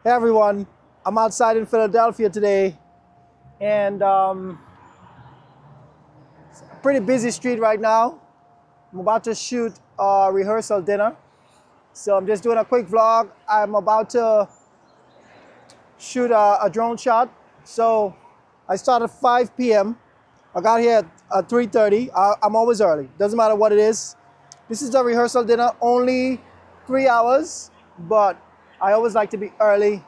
Hey everyone, I'm outside in Philadelphia today, and a pretty busy street right now. I'm about to shoot a rehearsal dinner, so I'm just doing a quick vlog. I'm about to shoot a drone shot. So I started at 5 p.m. I got here at 3:30. I'm always early. Doesn't matter what it is. This is a rehearsal dinner, only 3 hours, but I always like to be early.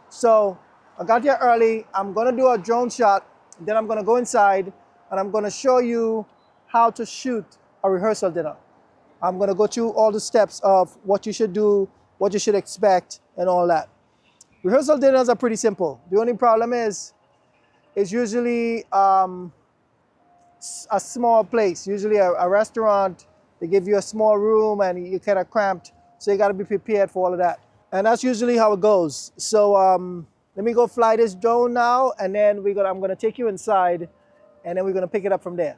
So I got here early. I'm gonna do a drone shot. Then I'm gonna go inside and I'm gonna show you how to shoot a rehearsal dinner. I'm gonna go through all the steps of what you should do, what you should expect, and all that. Rehearsal dinners are pretty simple. The only problem is it's usually a small place, usually a restaurant. They give you a small room and you're kind of cramped, so you got to be prepared for all of that. And that's usually how it goes. So let me go fly this drone now, and then I'm gonna take you inside, and then we're gonna pick it up from there.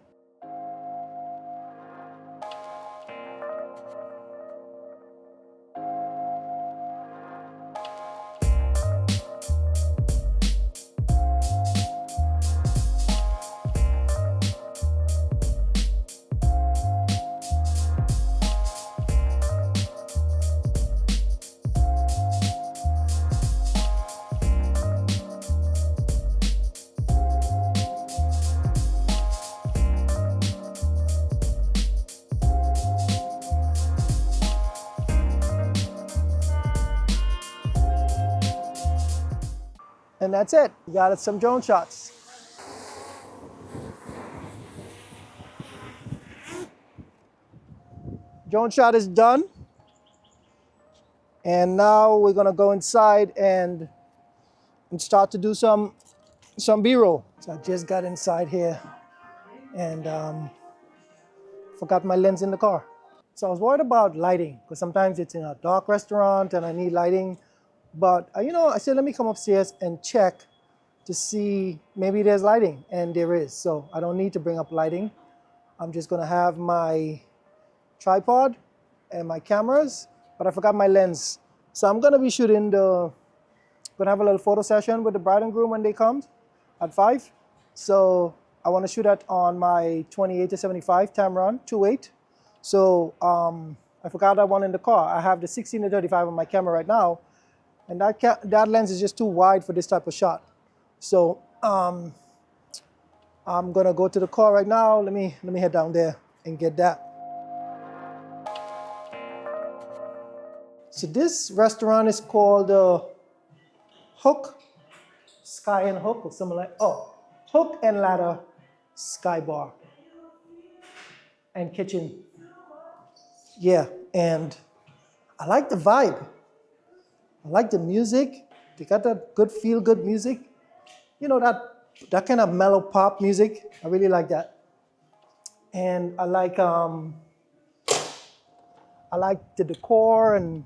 And that's it. You got some drone shots. Drone shot is done. And now we're gonna go inside and start to do some B-roll. So I just got inside here and forgot my lens in the car. So I was worried about lighting because sometimes it's in a dark restaurant and I need lighting. But I said, let me come upstairs and check to see maybe there's lighting, and there is. So I don't need to bring up lighting. I'm just gonna have my tripod and my cameras, but I forgot my lens. So I'm gonna be gonna have a little photo session with the bride and groom when they come at 5. So I wanna shoot that on my 28-75 Tamron 2.8. So I forgot that one in the car. I have the 16-35 on my camera right now, and that lens is just too wide for this type of shot. So I'm gonna go to the car right now. Let me head down there and get that. So this restaurant is called Hook, Sky and Hook, or something like, Hook and Ladder Sky Bar and Kitchen. Yeah, and I like the vibe. I like the music. They got that good feel-good music. That kind of mellow pop music. I really like that. And I like the decor, and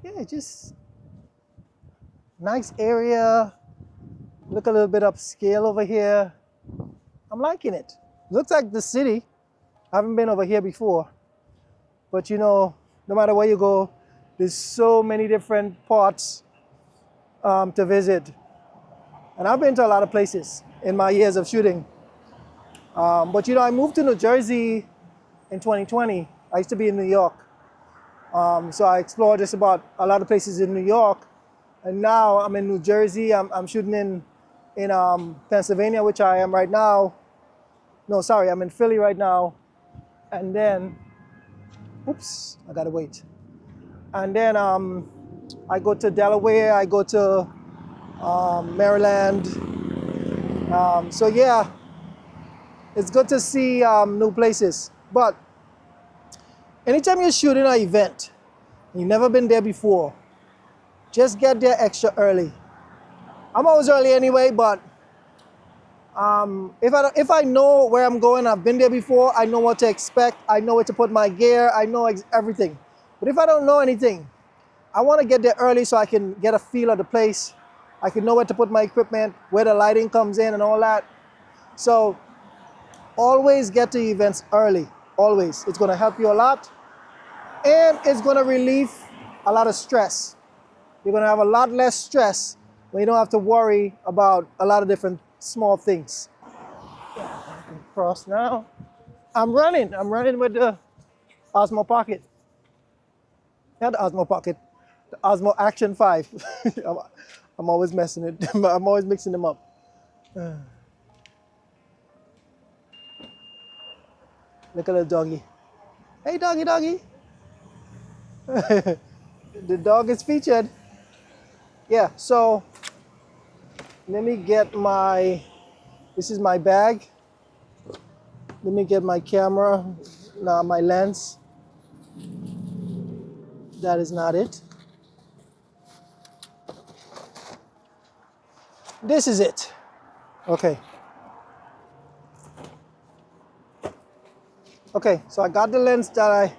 yeah, just nice area. Look a little bit upscale over here. I'm liking it. Looks like the city. I haven't been over here before. But no matter where you go, there's so many different parts to visit. And I've been to a lot of places in my years of shooting. But I moved to New Jersey in 2020. I used to be in New York. So I explored just about a lot of places in New York. And now I'm in New Jersey. I'm shooting in Pennsylvania, which I am right now. No, sorry, I'm in Philly right now. And then, oops, I gotta wait. And then I go to Delaware, I go to Maryland. So yeah, it's good to see new places. But anytime you're shooting an event, you've never been there before, just get there extra early. I'm always early anyway, but if I know where I'm going, I've been there before, I know what to expect, I know where to put my gear, I know everything. But if I don't know anything, I want to get there early so I can get a feel of the place. I can know where to put my equipment, where the lighting comes in and all that. So always get to events early, always. It's going to help you a lot, and it's going to relieve a lot of stress. You're gonna have a lot less stress when you don't have to worry about a lot of different small things. Cross now. I'm running with the Osmo Pocket. Not the Osmo Pocket, the Osmo Action 5. I'm always messing it, I'm always mixing them up. Look at the doggy. Hey, doggy, doggy. The dog is featured. Yeah, so let me get this is my bag. Let me get my camera, now my lens. That is not it. This is it. Okay. Okay, so I got the lens that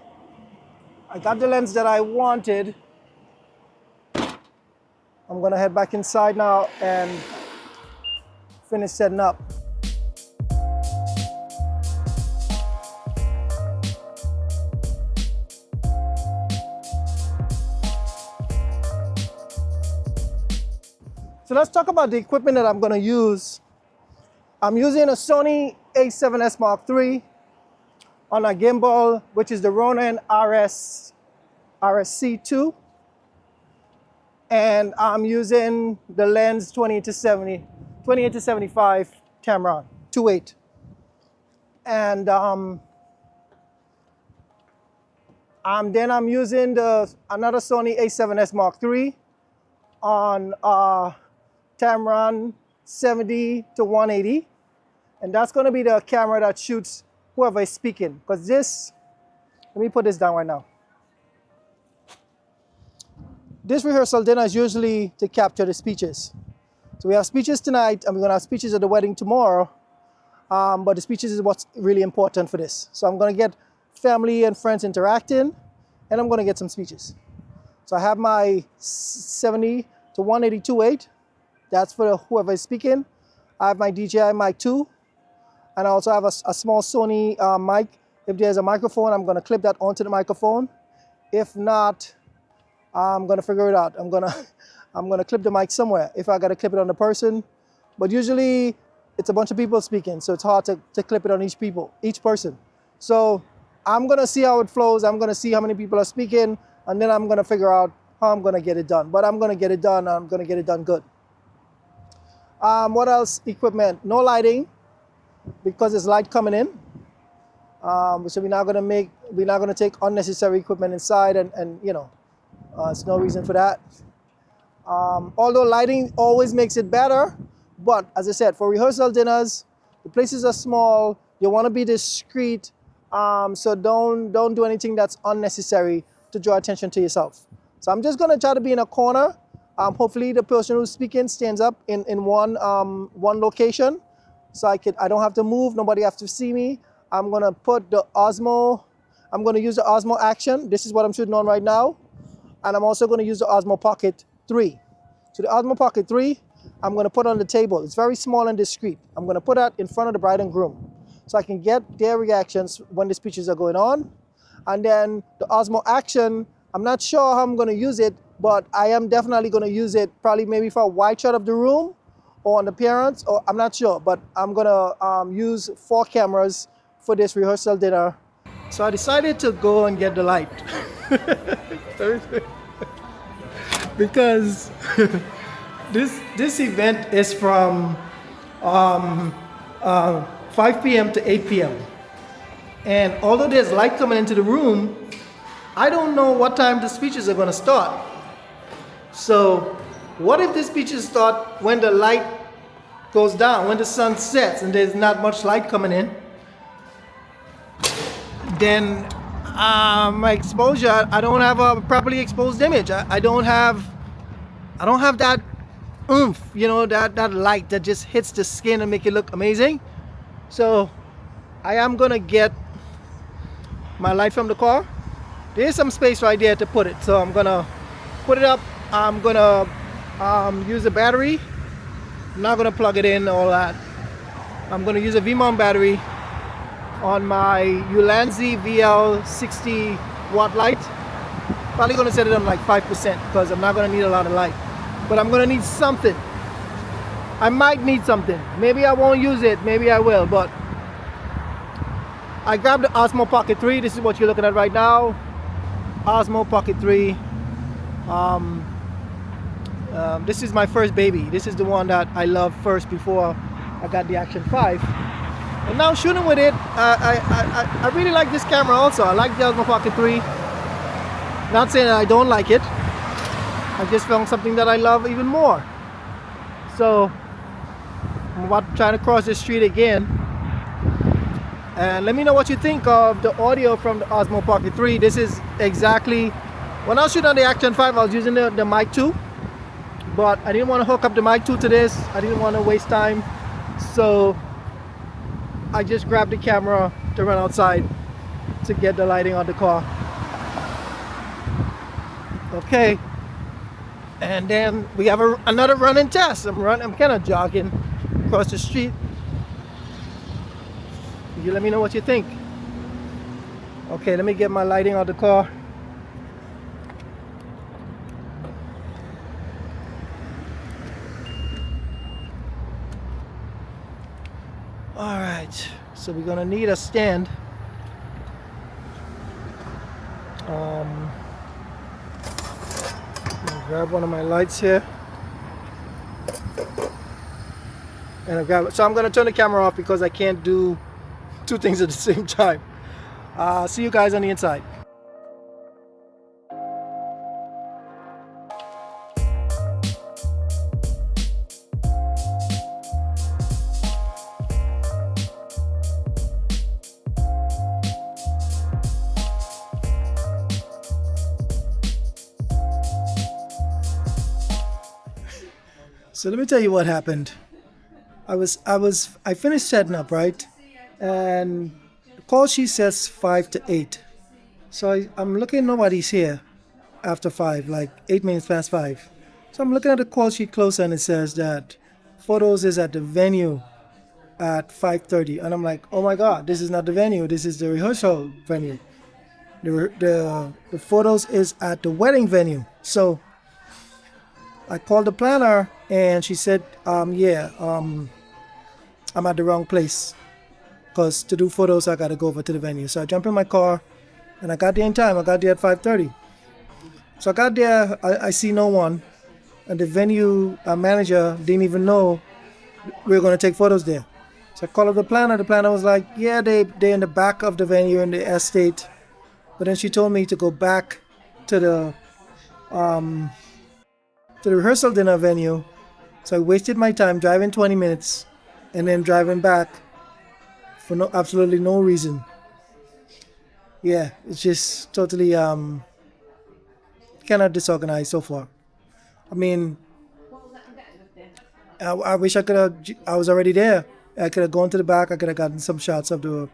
I wanted. I'm gonna head back inside now and finish setting up. So let's talk about the equipment that I'm gonna use. I'm using a Sony a7S Mark III on a gimbal, which is the Ronin RSC2. And I'm using the lens 28 to 75 Tamron 2.8. And then I'm using another Sony a7S Mark III on Tamron 70 to 180. And that's gonna be the camera that shoots whoever is speaking. Because let me put this down right now. This rehearsal dinner is usually to capture the speeches. So we have speeches tonight, and we're gonna have speeches at the wedding tomorrow. But the speeches is what's really important for this. So I'm gonna get family and friends interacting, and I'm gonna get some speeches. So I have my 70 to 180 2.8. That's for whoever is speaking. I have my DJI mic 2, and I also have a small Sony mic. If there's a microphone, I'm gonna clip that onto the microphone. If not, I'm gonna figure it out. I'm gonna clip the mic somewhere if I gotta clip it on the person. But usually it's a bunch of people speaking, so it's hard to clip it on each person. So I'm gonna see how it flows. I'm gonna see how many people are speaking, and then I'm gonna figure out how I'm gonna get it done. But I'm gonna get it done. I'm gonna get it done good. What else? Equipment. No lighting because there's light coming in. So we're not gonna take unnecessary equipment inside, and you know, there's no reason for that. Although lighting always makes it better, but as I said, for rehearsal dinners, the places are small. You want to be discreet, so don't do anything that's unnecessary to draw attention to yourself. So I'm just gonna try to be in a corner. Hopefully the person who's speaking stands up in one location, so I don't have to move. Nobody has to see me. I'm gonna put the Osmo. I'm gonna use the Osmo Action. This is what I'm shooting on right now. And I'm also going to use the Osmo Pocket 3. So the Osmo Pocket 3, I'm going to put on the table. It's very small and discreet. I'm going to put that in front of the bride and groom so I can get their reactions when the speeches are going on. And then the Osmo Action, I'm not sure how I'm going to use it, but I am definitely going to use it probably maybe for a wide shot of the room or on the parents, or I'm not sure, but I'm going to use 4 cameras for this rehearsal dinner. So I decided to go and get the light. Because this event is from 5 p.m. to 8 p.m. And although there's light coming into the room, I don't know what time the speeches are going to start. So what if the speeches start when the light goes down, when the sun sets and there's not much light coming in? Then my exposure, I don't have a properly exposed image. I don't have that oomph, you know, that light that just hits the skin and make it look amazing. So I am gonna get my light from the car. There's some space right there to put it, so I'm gonna put it up. I'm gonna use a battery. I'm not gonna plug it in, all that. I'm gonna use a V-mount battery on my Ulanzi VL 60 watt light. Probably gonna set it on like 5% because I'm not gonna need a lot of light. But I'm gonna need something. I might need something. Maybe I won't use it, maybe I will, but I grabbed the Osmo Pocket 3. This is what you're looking at right now. Osmo Pocket 3. This is my first baby. This is the one that I loved first before I got the Action 5. And now shooting with it, I really like this camera also. I like the Osmo Pocket 3. Not saying that I don't like it. I just found something that I love even more. So I'm about to try to cross the street again. And let me know what you think of the audio from the Osmo Pocket 3. This is exactly, when I was shooting on the Action 5, I was using the mic 2. But I didn't want to hook up the mic 2 to this. I didn't want to waste time. So I just grabbed the camera to run outside to get the lighting on the car. Okay. And then we have another running test. I'm kind of jogging across the street. You let me know what you think. Okay, let me get my lighting on the car. All right, so we're gonna need a stand. Grab one of my lights here, and so I'm gonna turn the camera off because I can't do two things at the same time. See you guys on the inside. So let me tell you what happened. I finished setting up, right? And the call sheet says 5 to 8. So I'm looking, nobody's here after 5, like 8 minutes past 5. So I'm looking at the call sheet closer and it says that photos is at the venue at 5:30. And I'm like, oh my God, this is not the venue. This is the rehearsal venue. The photos is at the wedding venue. So I called the planner and she said, I'm at the wrong place because to do photos I gotta go over to the venue. So I jumped in my car and I got there in time. I got there at 5:30. So I got there, I see no one, and the venue manager didn't even know we were gonna take photos there. So I called up the planner. The planner was like, yeah, they're in the back of the venue in the estate. But then she told me to go back to the rehearsal dinner venue. So I wasted my time driving 20 minutes and then driving back for absolutely no reason. Yeah, it's just totally kind of disorganized so far. I mean, I wish I was already there. I could have gone to the back. I could have gotten some shots of the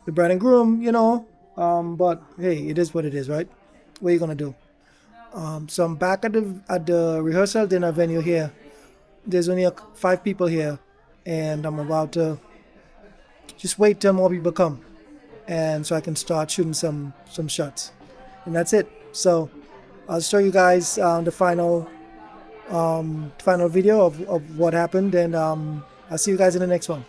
bride and groom, you know. But hey, it is what it is, right? What are you gonna do? So I'm back at the rehearsal dinner venue here. There's only 5 people here, and I'm about to just wait till more people come, and so I can start shooting some shots, and that's it. So I'll show you guys the final video of what happened, and I'll see you guys in the next one.